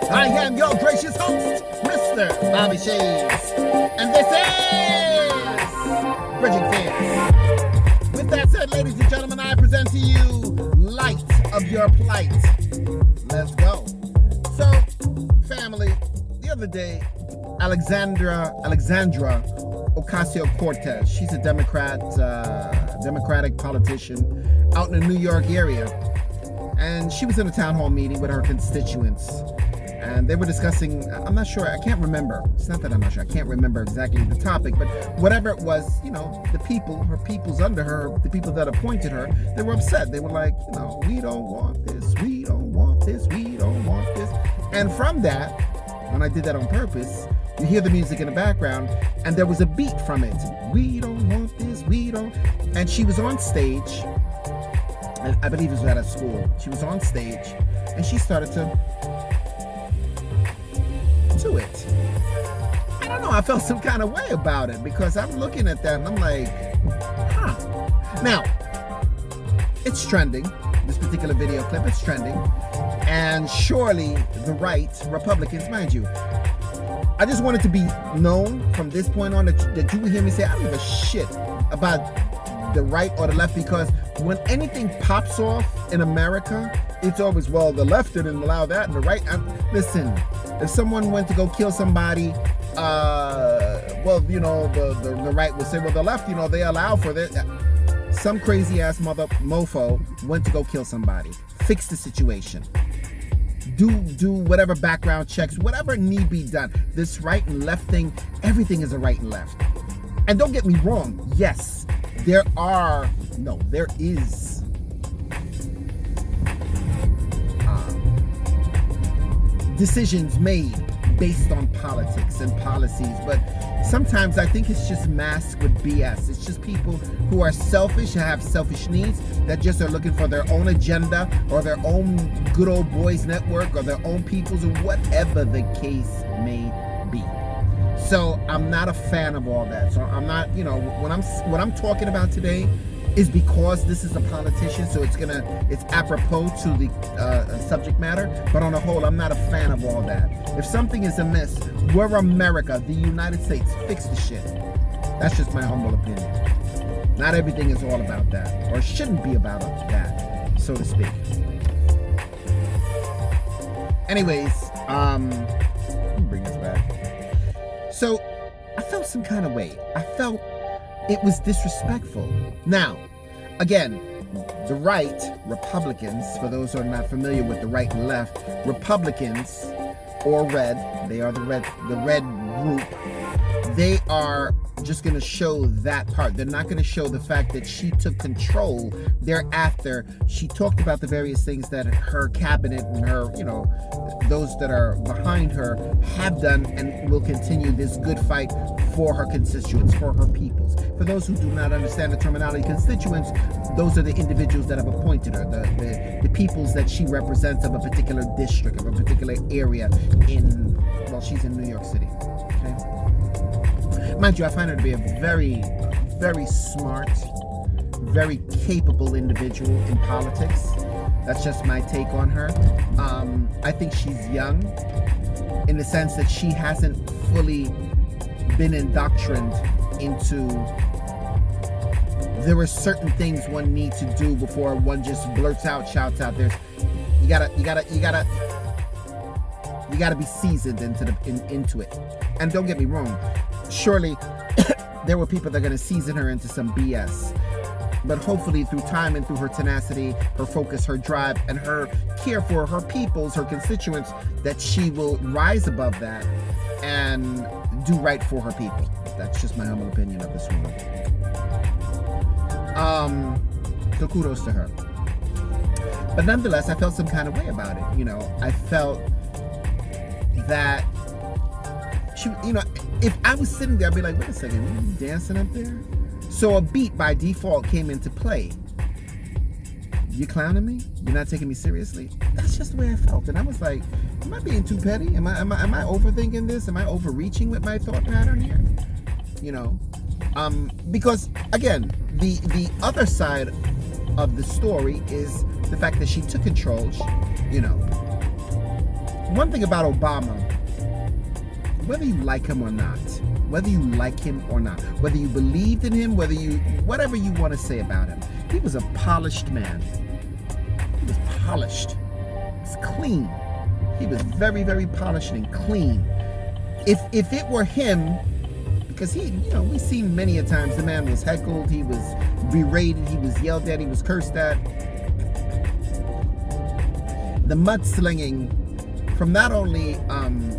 I am your gracious host, Mr. Bobby Shades, and this is Bridging Fears. With that said, ladies and gentlemen, I present to you Light of Your Plight. Let's go. So, family, the other day, Alexandra Ocasio Cortez, she's a Democratic politician out in the New York area. And she was in a town hall meeting with her constituents. And they were discussing, I'm not sure, I can't remember. It's not that I'm not sure, I can't remember exactly the topic, but whatever it was, the people, her peoples under her, the people that appointed her, they were upset. They were like, we don't want this, we don't want this, we don't want this. And from that, when I did that on purpose, you hear the music in the background, and there was a beat from it. We don't want this, we don't. And she was on stage, and I believe it was at a school. She was on stage, and she started to it. I don't know, I felt some kind of way about it, because I'm looking at that, and I'm like, Now, it's trending. This particular video clip, it's trending. And surely the right, Republicans, mind you, I just want it to be known from this point on that you will hear me say, I don't give a shit about the right or the left, because when anything pops off in America, it's always, well, the left didn't allow that and the right. Listen, if someone went to go kill somebody, the right would say, well, the left, they allow for that. Some crazy ass mofo went to go kill somebody. Fix the situation. Do whatever background checks, whatever need be done. This right and left thing, everything is a right and left. And don't get me wrong, yes, there is decisions made based on politics and policies, but sometimes I think it's just masked with BS. It's just people who are selfish, who have selfish needs, that just are looking for their own agenda or their own good old boys network or their own peoples, or whatever the case may be. So I'm not a fan of all that. So I'm not, what I'm talking about today is because this is a politician, so it's apropos to the subject matter. But on the whole, I'm not a fan of all that. If something is amiss, we're America, the United States. Fix the shit. That's just my humble opinion. Not everything is all about that, or shouldn't be about that, so to speak. Anyways, let me bring this back. So, I felt some kind of way. I felt it was disrespectful. Now, again, the right, Republicans, for those who are not familiar with the right and left, Republicans, or red, they are the red group, they are just going to show that part. They're not going to show the fact that she took control thereafter. She talked about the various things that her cabinet and her, those that are behind her have done and will continue this good fight for her constituents, for her peoples. For those who do not understand the terminology constituents, those are the individuals that have appointed her, the peoples that she represents of a particular district, of a particular area she's in New York City. Okay? Mind you, I find her to be a very, very smart, very capable individual in politics. That's just my take on her. I think she's young in the sense that she hasn't fully been indoctrined into, there are certain things one needs to do before one just blurts out, shouts out. You gotta be seasoned into it. And don't get me wrong, surely there were people that are going to season her into some BS. But hopefully through time and through her tenacity, her focus, her drive, and her care for her peoples, her constituents, that she will rise above that and do right for her people. That's just my humble opinion of this woman. So kudos to her. But nonetheless, I felt some kind of way about it. I felt that she, if I was sitting there, I'd be like, wait a second, are you dancing up there? So a beat by default came into play. You clowning me? You're not taking me seriously? That's just the way I felt. And I was like, am I being too petty? Am I overthinking this? Am I overreaching with my thought pattern here? Because again, the other side of the story is the fact that she took control. one thing about Obama, whether you like him or not, whether you like him or not, whether you believed in him, whatever you want to say about him, he was a polished man. He was polished. He was clean. He was very, very polished and clean. If it were him, because we've seen many a times the man was heckled, he was berated, he was yelled at, he was cursed at. The mudslinging from not only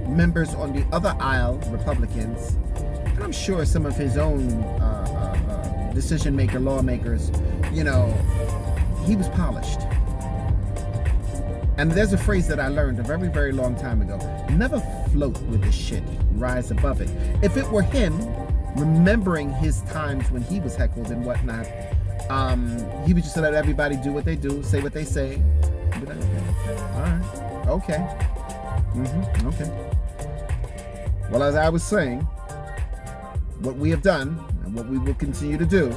members on the other aisle, Republicans, and I'm sure some of his own decision-maker, lawmakers, he was polished. And there's a phrase that I learned a very, very long time ago. Never float with the shit. Rise above it. If it were him, remembering his times when he was heckled and whatnot, he would just let everybody do what they do, say what they say. Be like, okay, all right, okay. Okay. Well, as I was saying, what we have done and what we will continue to do,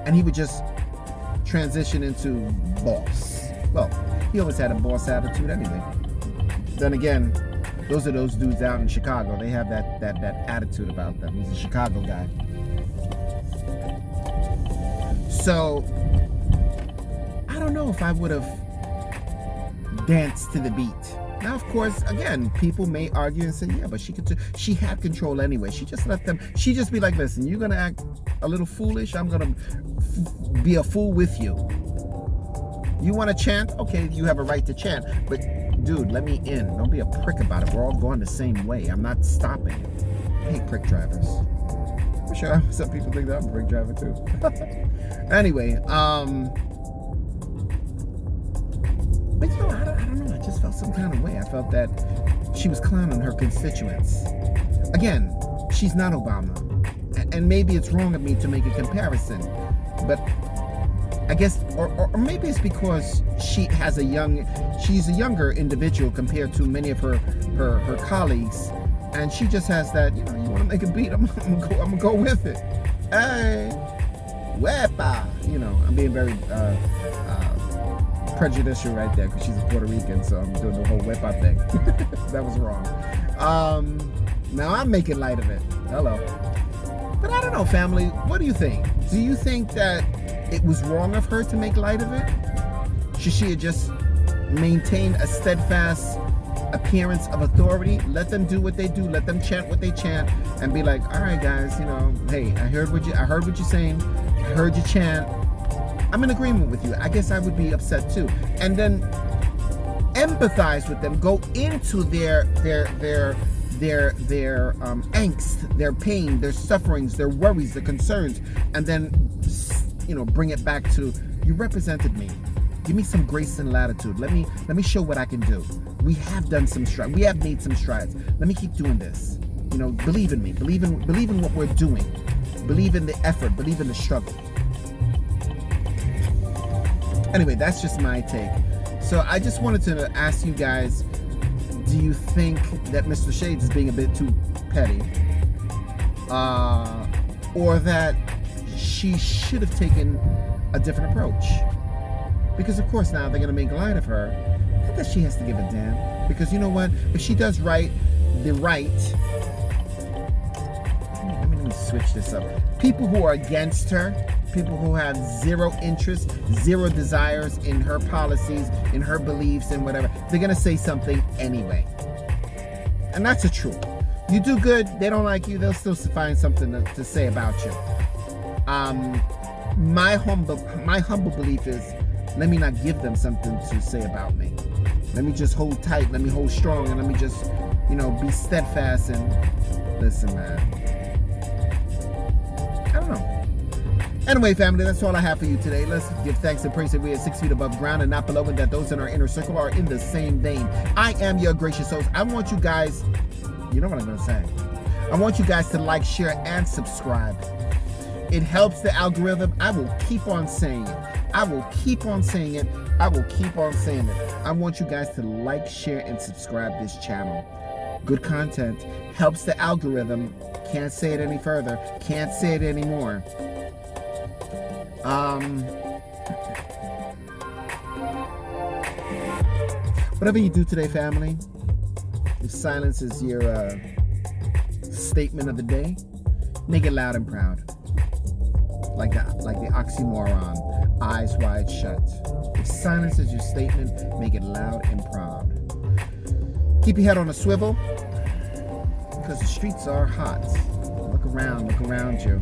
and he would just transition into boss. Well, he always had a boss attitude anyway. Then again, those are those dudes out in Chicago. They have that attitude about them. He's a Chicago guy. So, I don't know if I would have danced to the beat. Now, of course, again, people may argue and say, yeah, but she had control anyway. She just let them, she just be like, listen, you're going to act a little foolish. I'm going to be a fool with you. You want to chant? Okay, you have a right to chant. But, dude, let me in. Don't be a prick about it. We're all going the same way. I'm not stopping. I hate prick drivers. I'm sure some people think that I'm a prick driver, too. Anyway, but, I don't know. I just felt some kind of way. I felt that she was clowning her constituents. Again, she's not Obama. And maybe it's wrong of me to make a comparison. But I guess, or maybe it's because she's a younger individual compared to many of her colleagues, and she just has that, you want to make a beat, I'm gonna go with it. Hey, wepa, I'm being very prejudicial right there because she's a Puerto Rican, so I'm doing the whole wepa thing. That was wrong. Now I'm making light of it. Hello. But I don't know, family. What do you think? Do you think that it was wrong of her to make light of it? Should she have just maintained a steadfast appearance of authority? Let them do what they do. Let them chant what they chant, and be like, all right, guys, hey, I heard what you're saying. I heard you chant. I'm in agreement with you. I guess I would be upset too. And then empathize with them. Go into their angst, their pain, their sufferings, their worries, their concerns, and then bring it back to, you represented me. Give me some grace and latitude. Let me show what I can do. We have done some strides. We have made some strides. Let me keep doing this. Believe in me. Believe in what we're doing. Believe in the effort. Believe in the struggle. Anyway, that's just my take. So I just wanted to ask you guys, do you think that Mr. Shades is being a bit too petty? Or that she should have taken a different approach? Because of course now they're going to make light of her. Not that she has to give a damn. Because you know what? If she does right, let me switch this up. People who are against her, people who have zero interest, zero desires in her policies, in her beliefs and whatever, they're going to say something anyway. And that's the truth. You do good, they don't like you, they'll still find something to say about you. My humble belief is, let me not give them something to say about me. Let me just hold tight, let me hold strong, and let me just, be steadfast and listen, man. I don't know. Anyway, family, that's all I have for you today. Let's give thanks and praise that we are 6 feet above ground and not below, and that those in our inner circle are in the same vein. I am your gracious host. I want you guys, you know what I'm going to say. I want you guys to like, share, and subscribe. It helps the algorithm. I will keep on saying it. I will keep on saying it. I will keep on saying it. I want you guys to like, share, and subscribe this channel. Good content. Helps the algorithm. Can't say it any further. Can't say it anymore. Whatever you do today, family, If silence is your statement of the day, make it loud and proud. Like the oxymoron, eyes wide shut. If silence is your statement, make it loud and proud. Keep your head on a swivel, because the streets are hot. Look around you.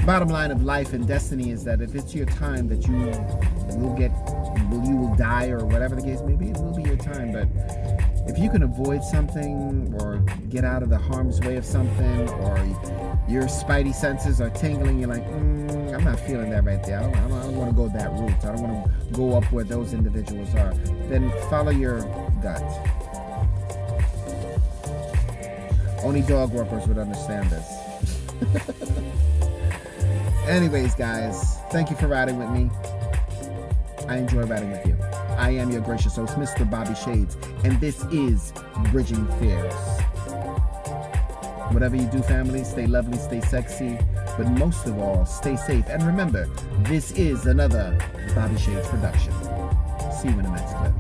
Bottom line of life and destiny is that if it's your time that you will die or whatever the case may be, it will be your time. But if you can avoid something or get out of the harm's way of something, or your spidey senses are tingling, you're like, I'm not feeling that right there. I don't want to go that route. I don't want to go up where those individuals are. Then follow your gut. Only dog workers would understand this. Anyways, guys, thank you for riding with me. I enjoy riding with you. I am your gracious host, Mr. Bobby Shades, and this is Bridging Fears. Whatever you do, family, stay lovely, stay sexy, but most of all, stay safe. And remember, this is another Bobby Shades production. See you in the next clip.